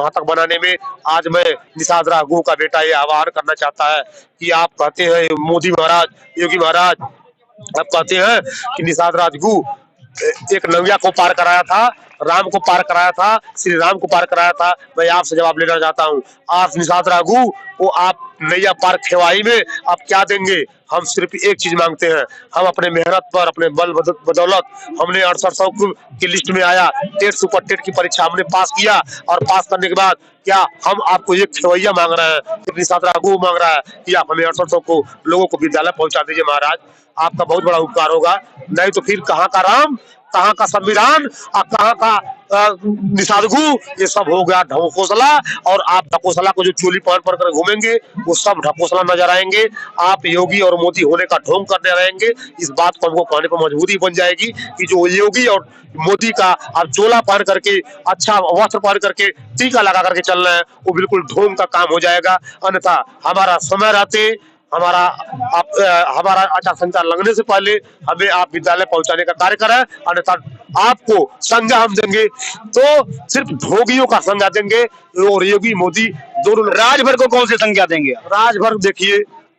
वहां तक बनाने में आज मैं निषाद राघु का बेटा ये आह्वान करना चाहता है कि आप कहते हैं मोदी महाराज, योगी महाराज, आप कहते हैं कि निषाद राजगु एक नैया को पार कराया था, राम को पार कराया था, श्री राम को पार कराया था। मैं आपसे जवाब लेना चाहता हूँ, आज निषाद राघु को आप नैया पार खेवाई में आप क्या देंगे? हम सिर्फ एक चीज मांगते हैं, हम अपने मेहनत पर, अपने बल बदौलत हमने 6800 की लिस्ट में आया, टेट सुपर टेट की परीक्षा हमने पास किया और पास करने के बाद क्या हम आपको एक खेवैया मांग रहे हैं, एक निषाद राघु मांग रहा है कि आप हमें 6800 को लोगों को विद्यालय पहुंचा दीजिए महाराज, आपका बहुत बड़ा उपकार होगा। नहीं तो फिर कहाँ का राम, कहाँ का संविधान और कहाँ का निषादगु, ये सब हो गया ढकोसला। और आप ढकोसला को जो चोली पहन कर घूमेंगे वो सब ढकोसला नजर आएंगे। आप योगी और मोदी होने का ढोंग करने रहेंगे, इस बात को हमको कहने पर मजबूरी बन जाएगी कि जो योगी और मोदी का आप चोला पहन करके, अच्छा वस्त्र पहन करके, टीका लगा करके चल रहे हैं, वो बिल्कुल ढोंग का काम हो जाएगा। अन्यथा हमारा समय रहते, हमारा आचार संहिता लगने से पहले हमें आप विद्यालय पहुंचाने का कार्य करें, अन्यथा आपको संज्ञा हम देंगे तो सिर्फ भोगियों का संज्ञा देंगे। और योगी मोदी दोनों राजभर को कौन सी संज्ञा देंगे? राजभर देखिए,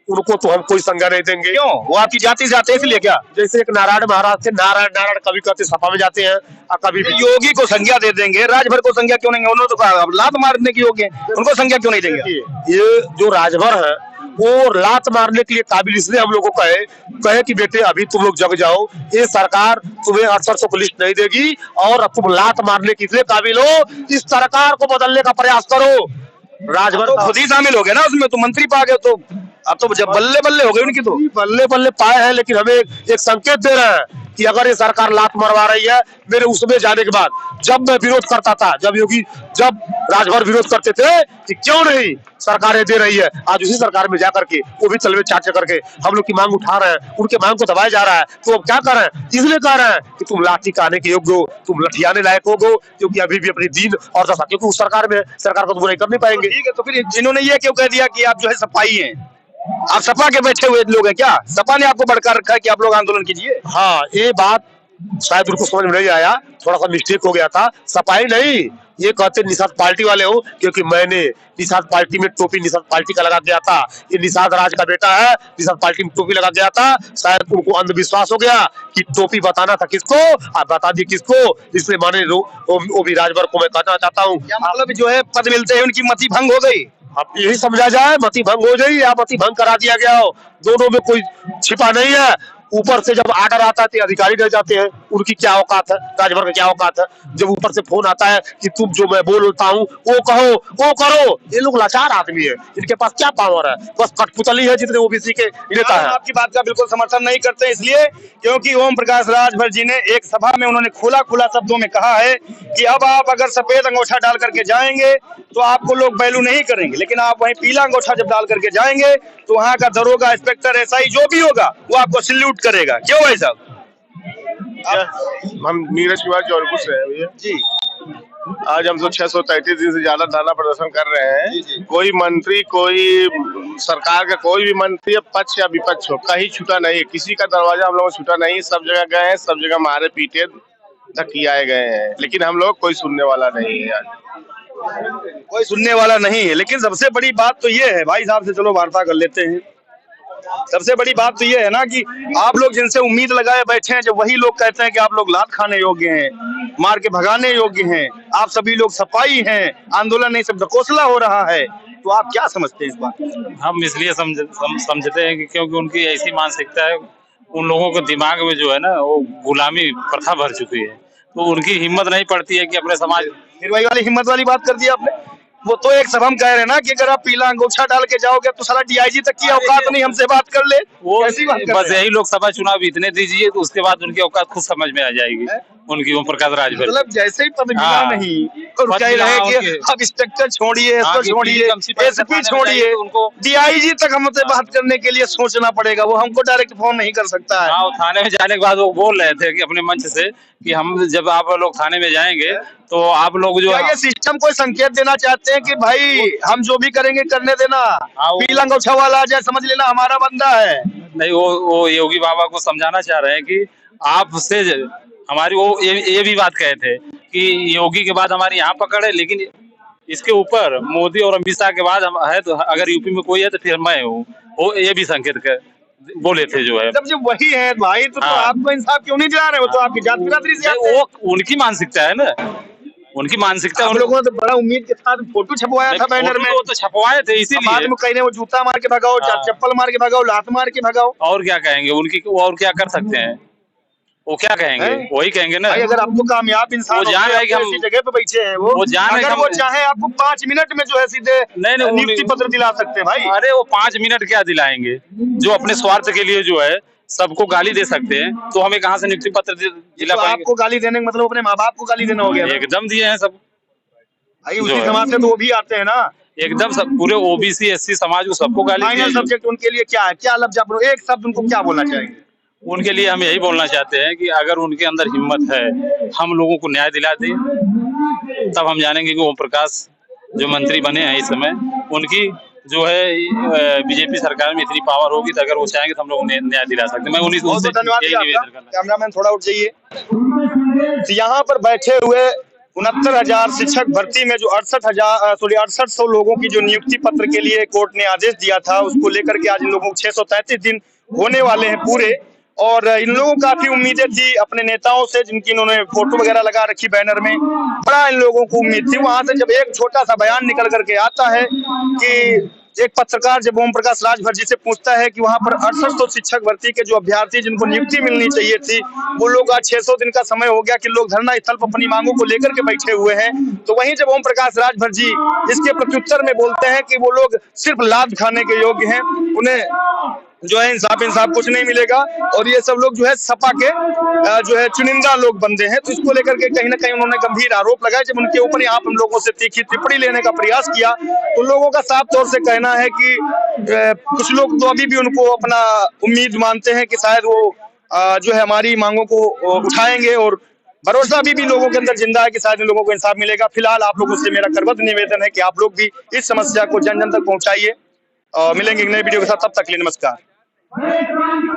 उनको तो हम कोई संज्ञा नहीं देंगे। क्यों? वो आपकी जाति से आते हैं इसलिए क्या? जैसे एक नारायण महाराज थे, नारायण कभी कहते सपा में जाते हैं और कभी योगी को संज्ञा दे देंगे, राजभर को संज्ञा क्यों नहीं? उन्होंने तो कहा लात मारने की योग्य है, उनको संज्ञा क्यों नहीं देंगे? ये जो राजभर है वो लात मारने के लिए काबिल इसलिए हम लोगों को कहे कि बेटे अभी तुम लोग जग जाओ, ये सरकार तुम्हें 6800 को लिस्ट नहीं देगी और तुम लात मारने के लिए काबिल हो, इस सरकार को बदलने का प्रयास करो। राजभर तो खुद ही शामिल हो गए ना उसमें, तो मंत्री पा गए, तो अब तो जब बल्ले बल्ले हो गए उनकी, तो बल्ले बल्ले पाए हैं, लेकिन हमें एक संकेत दे रहे हैं कि अगर ये सरकार लात मरवा रही है, मेरे उसमें जाने के बाद जब मैं विरोध करता था, जब राजभर विरोध करते थे कि क्यों नहीं सरकारें दे रही है, आज उसी सरकार में जाकर के वो भी तलवे चाट करके हम लोग की मांग उठा रहे हैं, उनके मांग को दबाया जा रहा है। तो अब क्या कर रहे हैं? इसलिए कह रहे हैं कि तुम लाठी कहने के योग्य हो, तुम लठियाने लायक हो, क्योंकि अभी भी अपनी दीन और दशा, क्योंकि उस सरकार में सरकार को तो बुराई कर नहीं पाएंगे। ठीक है, तो फिर इन्होंने ये क्यों कह दिया कि आप जो है सपाई हैं? आप सपा के बैठे हुए लोग हैं क्या? सपा ने आपको भड़का रखा है कि आप लोग आंदोलन कीजिए? हाँ, ये बात शायद उनको समझ में नहीं आया, थोड़ा सा मिस्टेक हो गया था। सपाई नहीं, ये कहते निषाद पार्टी वाले हो, क्योंकि मैंने निषाद पार्टी में टोपी निषाद पार्टी का लगा दिया था। ये निषाद राज का बेटा है, निषाद पार्टी में टोपी लगा दिया था। शायद उनको अंधविश्वास हो गया कि टोपी बताना था किसको, आप बता दी किसको, इसलिए माने वो भी राजभर को मैं कहना चाहता हूँ। क्या मतलब जो है पद मिलते हैं उनकी मति भंग हो गई? अब यही समझा जाए, मति भंग हो जाए या मति भंग करा दिया गया हो, दोनों में कोई छिपा नहीं है। ऊपर से जब आर्डर आता है तो अधिकारी रह जाते हैं, उनकी क्या औकात है, राजभर का क्या औकात है? जब ऊपर से फोन आता है कि तुम जो मैं बोलता हूँ वो कहो, वो करो, ये लोग लाचार आदमी है, इनके पास क्या पावर है? बस कठपुतली है जितने ओबीसी के नेता है। आपकी बात का बिल्कुल समर्थन नहीं करते, इसलिए क्योंकि ओम प्रकाश राजभर जी ने एक सभा में उन्होंने खुला शब्दों में कहा है कि अब आप अगर सफेद अंगूठा डाल करके जाएंगे तो आपको लोग वैल्यू नहीं करेंगे, लेकिन आप वहीं पीला अंगूठा जब डाल करके जाएंगे तो वहां का दरोगा, इंस्पेक्टर, एसआई जो भी होगा वो आपको सैल्यूट करेगा। क्यों भाई साहब? हम नीरज कुमार जौनपुर से हैं भैया जी। आज हम तो 633 दिन से ज्यादा धरना प्रदर्शन कर रहे हैं। कोई मंत्री, कोई सरकार का कोई भी मंत्री, पक्ष या विपक्ष हो, कहीं छूटा नहीं, किसी का दरवाजा हम लोग छूटा नहीं, सब जगह गए हैं, सब जगह मारे पीटे धकियाए गए हैं, लेकिन हम लोग कोई सुनने वाला नहीं है। कोई सुनने वाला नहीं है, लेकिन सबसे बड़ी बात तो ये है, भाई साहब से चलो वार्ता कर लेते हैं। सबसे बड़ी बात तो ये है ना कि आप लोग जिनसे उम्मीद लगाए बैठे हैं, जब वही लोग कहते हैं कि आप लोग लात खाने योग्य हैं, मार के भगाने योग्य हैं, आप सभी लोग सफाई हैं, आंदोलन नहीं सब ढकोसला हो रहा है, तो आप क्या समझते हैं इस बात? हम इसलिए समझते हैं कि क्योंकि उनकी ऐसी मानसिकता है, उन लोगों के दिमाग में जो है ना वो गुलामी प्रथा भर चुकी है, तो उनकी हिम्मत नहीं पड़ती है कि अपने समाज। फिर वही वाली हिम्मत वाली बात कर दी आपने। वो तो एक सब हम कह रहे हैं ना कि अगर आप पीला अंगूठा डाल के जाओगे तो सारा डीआईजी तक की औकात नहीं हमसे बात कर ले, वो ऐसी बात कर बस यही लोकसभा चुनाव इतने दीजिए तो उसके बाद उनकी औकात खुद समझ में आ जाएगी, उनकी ओम प्रकाश राजभर। मतलब जैसे ही पद मिला नहीं और कह रहे हैं कि अब इंस्पेक्टर छोड़िए, इसको छोड़िए, एसपी छोड़िए, उनको डीआईजी तक हमसे बात करने के लिए सोचना पड़ेगा, वो हमको डायरेक्ट फोन नहीं कर सकता है। हाँ, थाने में जाने के बाद वो बोल रहे थे कि अपने मंच से कि हम जब आप लोग थाने में जाएंगे तो आप लोग जो ये सिस्टम को संकेत देना चाहते हैं कि भाई हम जो भी करेंगे करने देना, पीला अंगूठा वाला आ जाए समझ लेना हमारा बंदा है। नहीं, वो योगी बाबा को समझाना चाह रहे हैं कि आपसे हमारी वो ये भी बात कहे थे कि योगी के बाद हमारी यहाँ पकड़ है, लेकिन इसके ऊपर मोदी और अमित शाह के बाद हम है, तो अगर यूपी में कोई है तो फिर मैं हूँ, वो ये भी संकेत कर बोले थे जो है। जब वही है भाई तो हाँ। आपको इंसाफ क्यों नहीं दिला रहे? वो तो आपकी जात बिरादरी से आते हैं। वो उनकी मानसिकता है ना, उनकी मानसिकता। हम लोगों ने तो बड़ा उम्मीद के साथ फोटो छपवाया था बैनर में, वो तो छपवाए थे बाद इसीलिए। में कहीं ने वो जूता मार के भगाओ, हाँ। चप्पल मार के भगाओ, लात मार के भगाओ। और क्या कहेंगे उनकी, और क्या कर सकते हैं? वो क्या कहेंगे? वही कहेंगे ना। भाई अगर आपको कामयाब इंसान वो जान रहा है कि हम ऐसी जगह पे बैठे हैं, वो जान रहे अगर वो चाहे आपको 5 मिनट में जो है सीधे नहीं नियुक्ति पत्र दिला सकते हैं भाई। अरे वो 5 मिनट क्या दिलाएंगे? जो अपने स्वार्थ के लिए जो है सबको गाली दे सकते हैं, तो हमें कहाँ से नियुक्ति पत्र दिला तो पाएंगे? आपको गाली देने का मतलब अपने माँ बाप को गाली देना हो गया ना? एकदम दिए हैं सब भाई उसी समाज से तो वो भी आते हैं ना। एकदम, सब पूरे ओबीसी एससी समाज को सबको गाली फाइनल दी। सब्जेक्ट उनके लिए क्या है? क्या लफ्ज आप एक शब्द उनको क्या बोलना चाहेंगे? उनके लिए हम यही बोलना चाहते हैं कि अगर उनके अंदर हिम्मत है, हम लोगों को न्याय दिला दे, तब हम जानेंगे कि ओम प्रकाश जो मंत्री बने हैं इस समय, उनकी जो है बीजेपी सरकार में इतनी पावर होगी, तो अगर वो चाहेंगे तो हम लोग न्याय दिला सकते हैं। मैं उन्हीं बहुत से धन्यवाद यही निवेदन करना। कैमरामैन थोड़ा उठ जाइए। तो यहाँ पर बैठे हुए 69,000 शिक्षक भर्ती में जो 6800 लोगों की जो नियुक्ति पत्र के लिए कोर्ट ने आदेश दिया था, उसको लेकर के आज इन लोगों को 633 दिन होने वाले हैं पूरे। और इन लोगों को काफी उम्मीदें थी अपने नेताओं से, जिनकी इन्होंने फोटो वगैरह लगा रखी बैनर में। बड़ा इन लोगों को उम्मीद थी। वहां से जब एक छोटा सा बयान निकल करके आता है कि एक पत्रकार जब ओम प्रकाश राजभर जी से पूछता है कि वहां पर 6800 शिक्षक भर्ती के जो अभ्यर्थी जिनको नियुक्ति मिलनी चाहिए थी, वो लोग आज 600 दिन का समय हो गया कि लोग धरना स्थल पर अपनी मांगों को लेकर के बैठे हुए हैं, तो वहीं जब ओम प्रकाश राजभर जी इसके प्रत्युत्तर में बोलते हैं कि वो लोग सिर्फ लाद खाने के योग्य हैं, उन्हें जो है इंसाफ कुछ नहीं मिलेगा, और ये सब लोग जो है सपा के जो है चुनिंदा लोग बंदे हैं। तो इसको लेकर के कहीं ना कहीं उन्होंने गंभीर आरोप लगाए। जब उनके ऊपर यहाँ हम लोगों से तीखी टिप्पणी लेने का प्रयास किया, तो लोगों का साफ तौर से कहना है कि कुछ लोग तो अभी भी उनको अपना उम्मीद मानते हैं कि शायद वो जो है हमारी मांगों को उठाएंगे, और भरोसा भी लोगों के अंदर जिंदा है कि शायद इन लोगों को इंसाफ मिलेगा। फिलहाल आप लोगों से मेरा करबद्ध निवेदन है कि आप लोग भी इस समस्या को जन जन तक पहुंचाइए। मिलेंगे एक नई वीडियो के साथ, तब तक के लिए नमस्कार।